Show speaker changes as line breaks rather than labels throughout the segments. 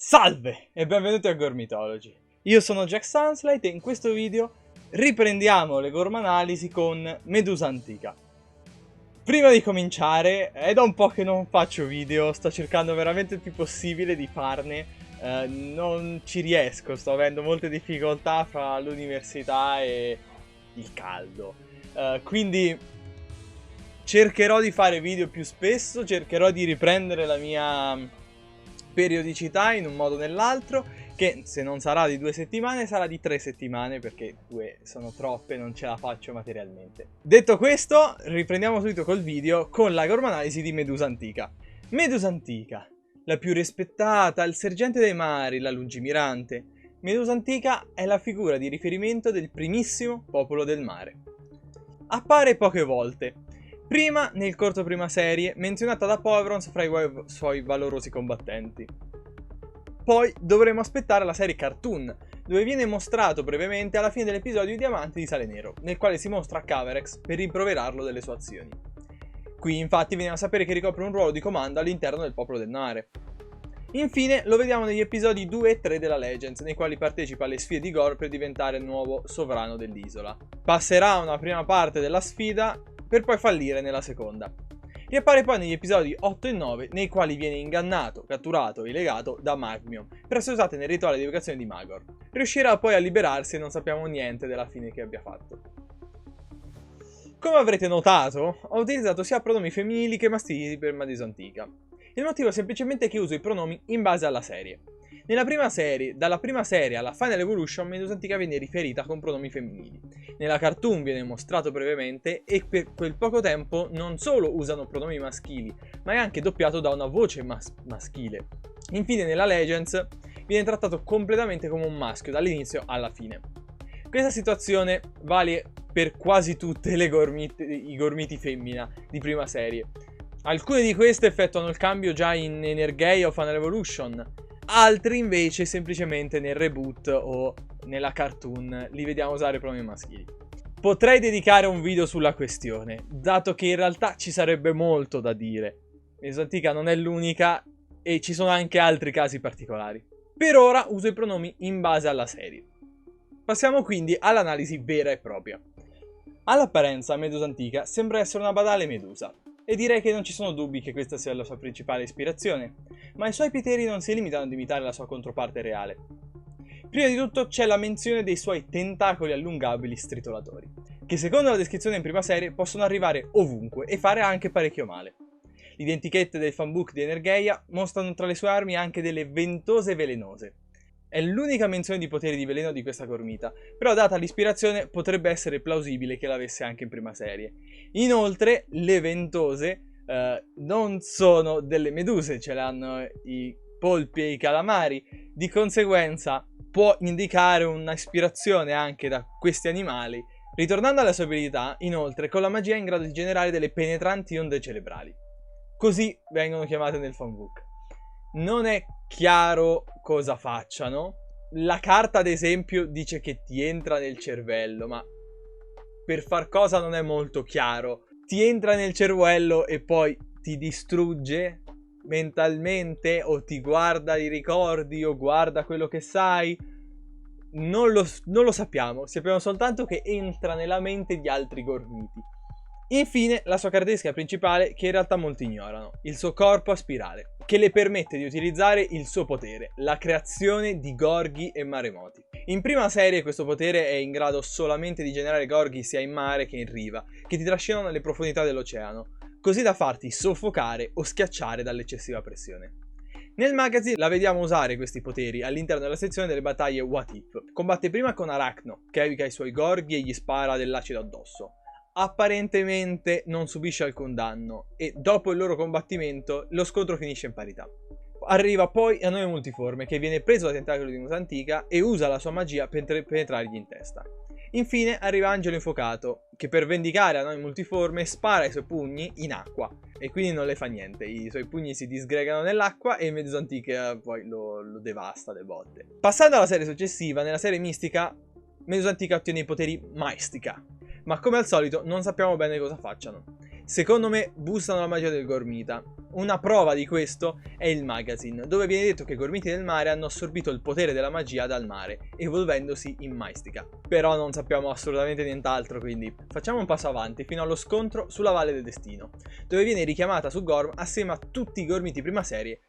Salve e benvenuti a Gormitology. Io sono Jack Sunslide e in questo video riprendiamo le gormanalisi con Medusa Antica. Prima di cominciare, è da un po' che non faccio video, sto cercando veramente il più possibile di farne, non ci riesco, sto avendo molte difficoltà fra l'università e il caldo. Quindi cercherò di fare video più spesso, cercherò di riprendere la mia periodicità in un modo o nell'altro, che se non sarà di 2 settimane sarà di 3 settimane, perché 2 sono troppe, non ce la faccio materialmente. Detto questo, riprendiamo subito col video con la gormanalisi di Medusa Antica. Medusa Antica, la più rispettata, il sergente dei mari, la lungimirante. Medusa Antica è la figura di riferimento del primissimo popolo del mare. Appare poche volte. Prima, nel corto prima serie, menzionata da Poevrons fra i suoi valorosi combattenti. Poi dovremo aspettare la serie Cartoon, dove viene mostrato brevemente alla fine dell'episodio I Diamanti di Sale Nero, nel quale si mostra Caverex per rimproverarlo delle sue azioni. Qui infatti veniamo a sapere che ricopre un ruolo di comando all'interno del popolo del mare. Infine lo vediamo negli episodi 2 e 3 della Legends, nei quali partecipa alle sfide di Gore per diventare il nuovo sovrano dell'isola. Passerà una prima parte della sfida per poi fallire nella seconda. Riappare poi negli episodi 8 e 9, nei quali viene ingannato, catturato e legato da Magmion per essere usate nel rituale di evocazione di Magor. Riuscirà poi a liberarsi e non sappiamo niente della fine che abbia fatto. Come avrete notato, ho utilizzato sia pronomi femminili che maschili per Medusa Antica. Il motivo è semplicemente che uso i pronomi in base alla serie. Dalla prima serie alla Final Evolution, Medusa Antica viene riferita con pronomi femminili. Nella cartoon viene mostrato brevemente e per quel poco tempo non solo usano pronomi maschili, ma è anche doppiato da una voce maschile. Infine nella Legends viene trattato completamente come un maschio dall'inizio alla fine. Questa situazione vale per quasi tutte i gormiti femmina di prima serie. Alcune di queste effettuano il cambio già in Energeia o Final Evolution, altri invece semplicemente nel reboot o nella cartoon li vediamo usare pronomi maschili. Potrei dedicare un video sulla questione, dato che in realtà ci sarebbe molto da dire. Medusa Antica non è l'unica e ci sono anche altri casi particolari. Per ora uso i pronomi in base alla serie. Passiamo quindi all'analisi vera e propria. All'apparenza Medusa Antica sembra essere una banale medusa, e direi che non ci sono dubbi che questa sia la sua principale ispirazione, ma i suoi poteri non si limitano ad imitare la sua controparte reale. Prima di tutto c'è la menzione dei suoi tentacoli allungabili stritolatori, che secondo la descrizione in prima serie possono arrivare ovunque e fare anche parecchio male. Le identichette del fanbook di Energeia mostrano tra le sue armi anche delle ventose velenose. È l'unica menzione di poteri di veleno di questa gormita, però data l'ispirazione potrebbe essere plausibile che l'avesse anche in prima serie. Inoltre le ventose non sono delle meduse, ce l'hanno i polpi e i calamari, di conseguenza può indicare un'ispirazione anche da questi animali. Ritornando alla sua abilità, inoltre con la magia è in grado di generare delle penetranti onde cerebrali. Così vengono chiamate nel fanbook. Non è chiaro cosa facciano. La carta ad esempio dice che ti entra nel cervello, ma per far cosa non è molto chiaro. Ti entra nel cervello e poi ti distrugge mentalmente o ti guarda i ricordi o guarda quello che sai? Non lo sappiamo soltanto che entra nella mente di altri gormiti. Infine, la sua caratteristica principale, che in realtà molti ignorano, il suo corpo a spirale, che le permette di utilizzare il suo potere, la creazione di gorghi e maremoti. In prima serie questo potere è in grado solamente di generare gorghi sia in mare che in riva, che ti trascinano nelle profondità dell'oceano, così da farti soffocare o schiacciare dall'eccessiva pressione. Nel magazine la vediamo usare questi poteri all'interno della sezione delle battaglie What If. Combatte prima con Arachno, che evoca i suoi gorghi e gli spara dell'acido addosso. Apparentemente non subisce alcun danno e dopo il loro combattimento lo scontro finisce in parità. Arriva poi a Nome Multiforme, che viene preso dai tentacoli di Medusa Antica e usa la sua magia per penetrargli in testa. Infine arriva Angelo Infuocato, che per vendicare a Nome Multiforme spara i suoi pugni in acqua e quindi non le fa niente. I suoi pugni si disgregano nell'acqua e Medusa Antica poi lo devasta le botte. Passando alla serie successiva, nella serie Mistica, Medusa Antica ottiene i poteri Maestica, ma come al solito non sappiamo bene cosa facciano. Secondo me boostano la magia del Gormita. Una prova di questo è il magazine, dove viene detto che i Gormiti del mare hanno assorbito il potere della magia dal mare, evolvendosi in Maestica. Però non sappiamo assolutamente nient'altro, quindi facciamo un passo avanti fino allo scontro sulla Valle del Destino, dove viene richiamata su Gorm assieme a tutti i Gormiti prima serie,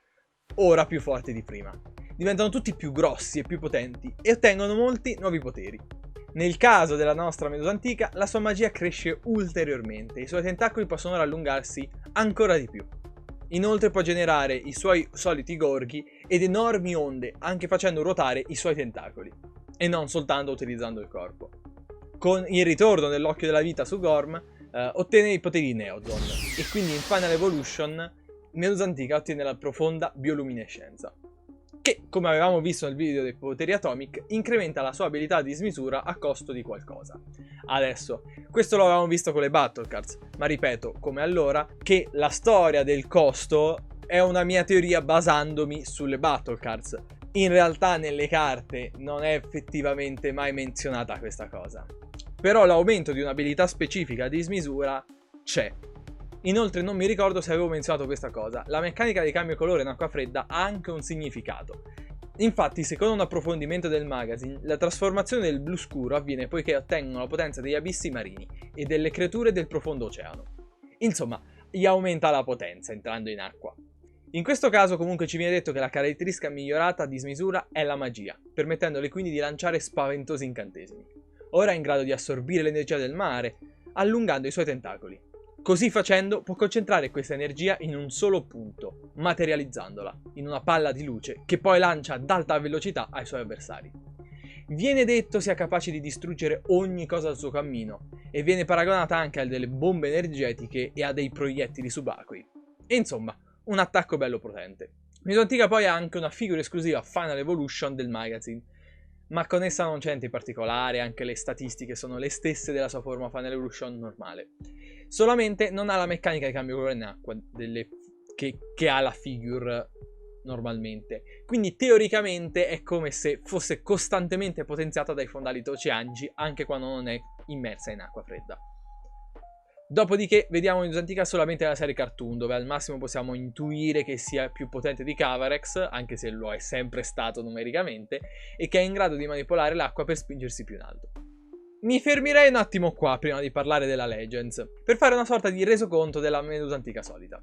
ora più forti di prima. Diventano tutti più grossi e più potenti e ottengono molti nuovi poteri. Nel caso della nostra Medusa antica, la sua magia cresce ulteriormente e i suoi tentacoli possono ora allungarsi ancora di più. Inoltre può generare i suoi soliti gorghi ed enormi onde, anche facendo ruotare i suoi tentacoli, e non soltanto utilizzando il corpo. Con il ritorno dell'Occhio della Vita su Gorm, ottiene i poteri di Neozone, e quindi in Final Evolution Medusa antica ottiene la profonda bioluminescenza, che, come avevamo visto nel video dei poteri Atomic, incrementa la sua abilità di smisura a costo di qualcosa. Adesso, questo lo avevamo visto con le Battle Cards, ma ripeto, come allora, che la storia del costo è una mia teoria basandomi sulle Battle Cards. In realtà nelle carte non è effettivamente mai menzionata questa cosa. Però l'aumento di un'abilità specifica di smisura c'è. Inoltre non mi ricordo se avevo menzionato questa cosa, la meccanica di cambio colore in acqua fredda ha anche un significato. Infatti, secondo un approfondimento del magazine, la trasformazione del blu scuro avviene poiché ottengono la potenza degli abissi marini e delle creature del profondo oceano. Insomma, gli aumenta la potenza entrando in acqua. In questo caso comunque ci viene detto che la caratteristica migliorata di smisura è la magia, permettendole quindi di lanciare spaventosi incantesimi. Ora è in grado di assorbire l'energia del mare, allungando i suoi tentacoli. Così facendo può concentrare questa energia in un solo punto, materializzandola in una palla di luce che poi lancia ad alta velocità ai suoi avversari. Viene detto sia capace di distruggere ogni cosa al suo cammino e viene paragonata anche a delle bombe energetiche e a dei proiettili subacquei. E insomma, un attacco bello potente. Medusa antica poi ha anche una figura esclusiva Final Evolution del magazine, ma con essa non c'è niente in particolare, anche le statistiche sono le stesse della sua forma Final Evolution normale. Solamente non ha la meccanica di cambio colore in acqua che ha la figure normalmente. Quindi teoricamente è come se fosse costantemente potenziata dai fondali oceanici anche quando non è immersa in acqua fredda. Dopodiché vediamo Medusa antica solamente nella serie cartoon, dove al massimo possiamo intuire che sia più potente di Cavarex, anche se lo è sempre stato numericamente, e che è in grado di manipolare l'acqua per spingersi più in alto. Mi fermerei un attimo qua prima di parlare della Legends, per fare una sorta di resoconto della Medusa antica solita.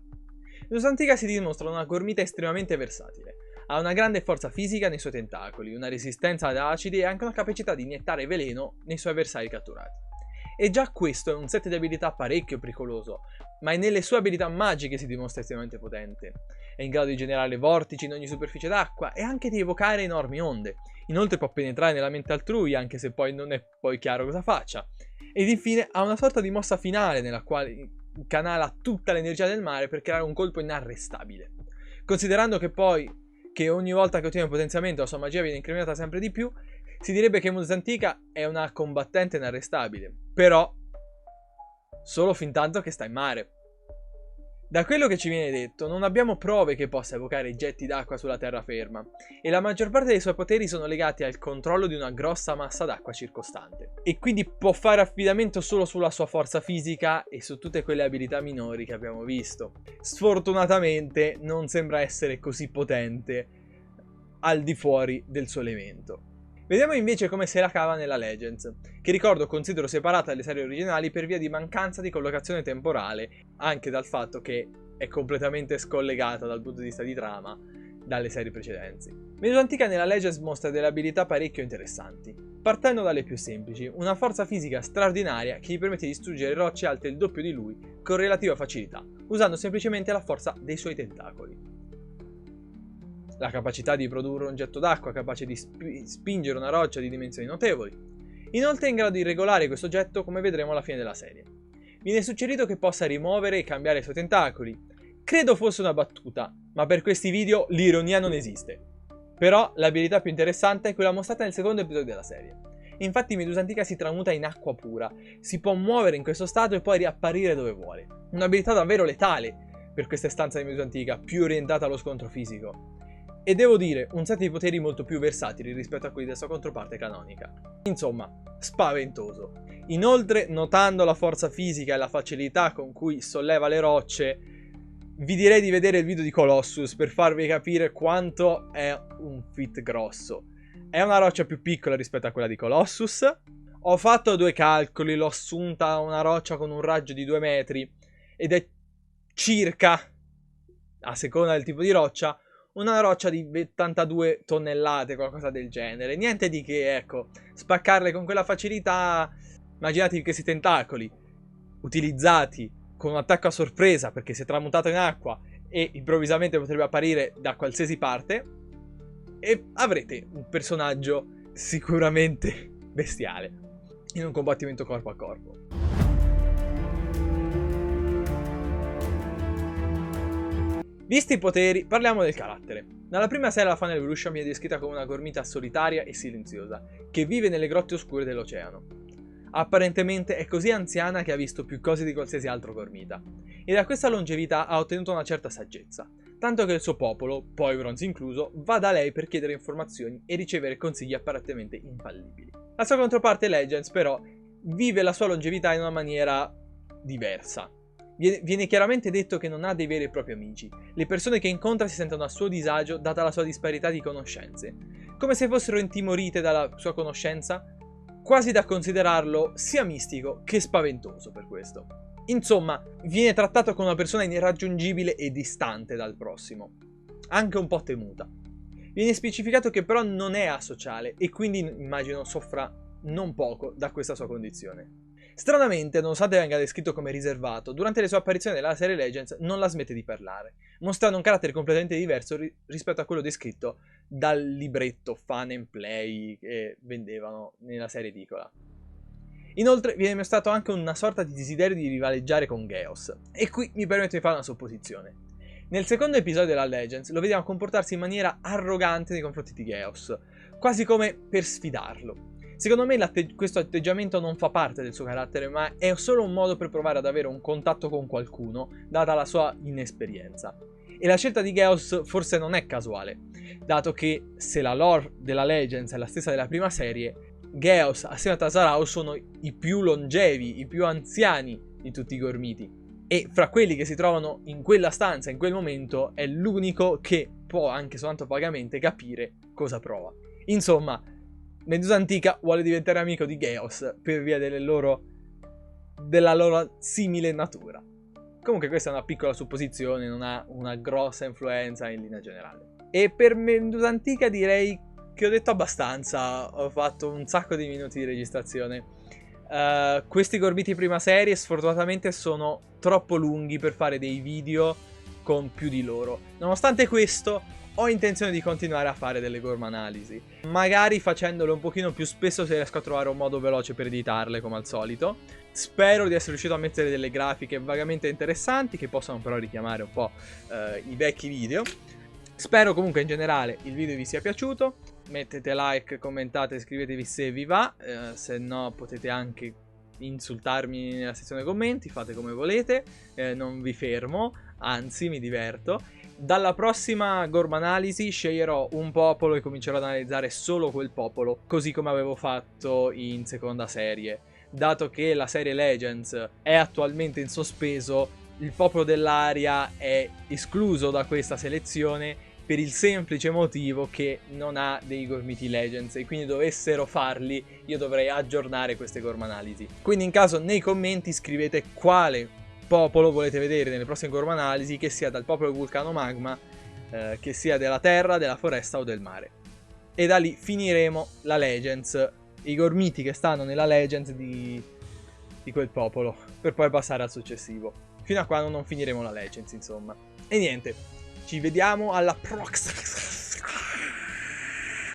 Medusa antica si dimostra una gormita estremamente versatile. Ha una grande forza fisica nei suoi tentacoli, una resistenza ad acidi e anche una capacità di iniettare veleno nei suoi avversari catturati. E già questo è un set di abilità parecchio pericoloso, ma è nelle sue abilità magiche si dimostra estremamente potente. È in grado di generare vortici in ogni superficie d'acqua e anche di evocare enormi onde. Inoltre può penetrare nella mente altrui, anche se poi non è poi chiaro cosa faccia. Ed infine ha una sorta di mossa finale nella quale canala tutta l'energia del mare per creare un colpo inarrestabile. Considerando che ogni volta che ottiene potenziamento la sua magia viene incrementata sempre di più, si direbbe che Medusa antica è una combattente inarrestabile, però solo fin tanto che sta in mare. Da quello che ci viene detto, non abbiamo prove che possa evocare getti d'acqua sulla terraferma, e la maggior parte dei suoi poteri sono legati al controllo di una grossa massa d'acqua circostante, e quindi può fare affidamento solo sulla sua forza fisica e su tutte quelle abilità minori che abbiamo visto. Sfortunatamente non sembra essere così potente al di fuori del suo elemento. Vediamo invece come se la cava nella Legends, che ricordo considero separata dalle serie originali per via di mancanza di collocazione temporale, anche dal fatto che è completamente scollegata dal punto di vista di trama dalle serie precedenti. Medusa antica nella Legends mostra delle abilità parecchio interessanti, partendo dalle più semplici, una forza fisica straordinaria che gli permette di distruggere rocce alte il doppio di lui con relativa facilità, usando semplicemente la forza dei suoi tentacoli. La capacità di produrre un getto d'acqua capace di spingere una roccia di dimensioni notevoli. Inoltre è in grado di regolare questo getto, come vedremo alla fine della serie. Viene suggerito che possa rimuovere e cambiare i suoi tentacoli. Credo fosse una battuta, ma per questi video l'ironia non esiste. Però l'abilità più interessante è quella mostrata nel secondo episodio della serie. Infatti Medusa antica si tramuta in acqua pura, si può muovere in questo stato e poi riapparire dove vuole. Un'abilità davvero letale per questa stanza di Medusa antica, più orientata allo scontro fisico. E devo dire, un set di poteri molto più versatili rispetto a quelli della sua controparte canonica. Insomma, spaventoso. Inoltre, notando la forza fisica e la facilità con cui solleva le rocce, vi direi di vedere il video di Colossus per farvi capire quanto è un feat grosso. È una roccia più piccola rispetto a quella di Colossus. Ho fatto 2 calcoli, l'ho assunta a una roccia con un raggio di 2 metri ed è circa, a seconda del tipo di roccia, una roccia di 82 tonnellate, qualcosa del genere. Niente di che, ecco, spaccarle con quella facilità. Immaginatevi questi tentacoli utilizzati con un attacco a sorpresa perché si è tramutato in acqua e improvvisamente potrebbe apparire da qualsiasi parte e avrete un personaggio sicuramente bestiale in un combattimento corpo a corpo. Visti i poteri, parliamo del carattere. Nella prima serie la Final Evolution viene descritta come una gormita solitaria e silenziosa, che vive nelle grotte oscure dell'oceano. Apparentemente è così anziana che ha visto più cose di qualsiasi altro gormita, e da questa longevità ha ottenuto una certa saggezza, tanto che il suo popolo, Poivrons incluso, va da lei per chiedere informazioni e ricevere consigli apparentemente infallibili. La sua controparte Legends, però, vive la sua longevità in una maniera diversa. Viene chiaramente detto che non ha dei veri e propri amici. Le persone che incontra si sentono a suo disagio data la sua disparità di conoscenze, come se fossero intimorite dalla sua conoscenza, quasi da considerarlo sia mistico che spaventoso per questo. Insomma, viene trattato come una persona irraggiungibile e distante dal prossimo, anche un po' temuta. Viene specificato che però non è asociale e quindi immagino soffra non poco da questa sua condizione. Stranamente, nonostante venga descritto come riservato, durante le sue apparizioni nella serie Legends non la smette di parlare, mostrando un carattere completamente diverso rispetto a quello descritto dal libretto Fun and Play che vendevano nella serie edicola. Inoltre viene mostrato anche una sorta di desiderio di rivaleggiare con Geos, e qui mi permetto di fare una supposizione. Nel secondo episodio della Legends lo vediamo comportarsi in maniera arrogante nei confronti di Geos, quasi come per sfidarlo. Secondo me questo atteggiamento non fa parte del suo carattere, ma è solo un modo per provare ad avere un contatto con qualcuno, data la sua inesperienza. E la scelta di Geos forse non è casuale, dato che se la lore della Legends è la stessa della prima serie, Geos assieme a Tazarao sono i più longevi, i più anziani di tutti i gormiti. E fra quelli che si trovano in quella stanza, in quel momento, è l'unico che può, anche soltanto vagamente, capire cosa prova. Insomma, Medusa Antica vuole diventare amico di Geos per via della loro simile natura. Comunque questa è una piccola supposizione, non ha una grossa influenza in linea generale. E per Medusa Antica direi che ho detto abbastanza, ho fatto un sacco di minuti di registrazione. Questi gormiti prima serie sfortunatamente sono troppo lunghi per fare dei video con più di loro. Nonostante questo, ho intenzione di continuare a fare delle gorm analisi, magari facendole un pochino più spesso se riesco a trovare un modo veloce per editarle come al solito. Spero di essere riuscito a mettere delle grafiche vagamente interessanti che possano però richiamare un po' i vecchi video. Spero comunque in generale il video vi sia piaciuto, mettete like, commentate, iscrivetevi se vi va, se no potete anche insultarmi nella sezione commenti, fate come volete, non vi fermo, anzi mi diverto. Dalla prossima gorm analisi sceglierò un popolo e comincerò ad analizzare solo quel popolo, così come avevo fatto in seconda serie. Dato che la serie Legends è attualmente in sospeso, il popolo dell'aria è escluso da questa selezione per il semplice motivo che non ha dei gormiti Legends e quindi dovessero farli io dovrei aggiornare queste gorm analisi. Quindi in caso nei commenti scrivete quale popolo volete vedere nelle prossime gorm analisi, che sia dal popolo vulcano magma, che sia della terra, della foresta o del mare. E da lì finiremo la Legends, i gormiti che stanno nella Legends di quel popolo, per poi passare al successivo. Fino a quando non finiremo la Legends, insomma. E niente, ci vediamo alla prossima.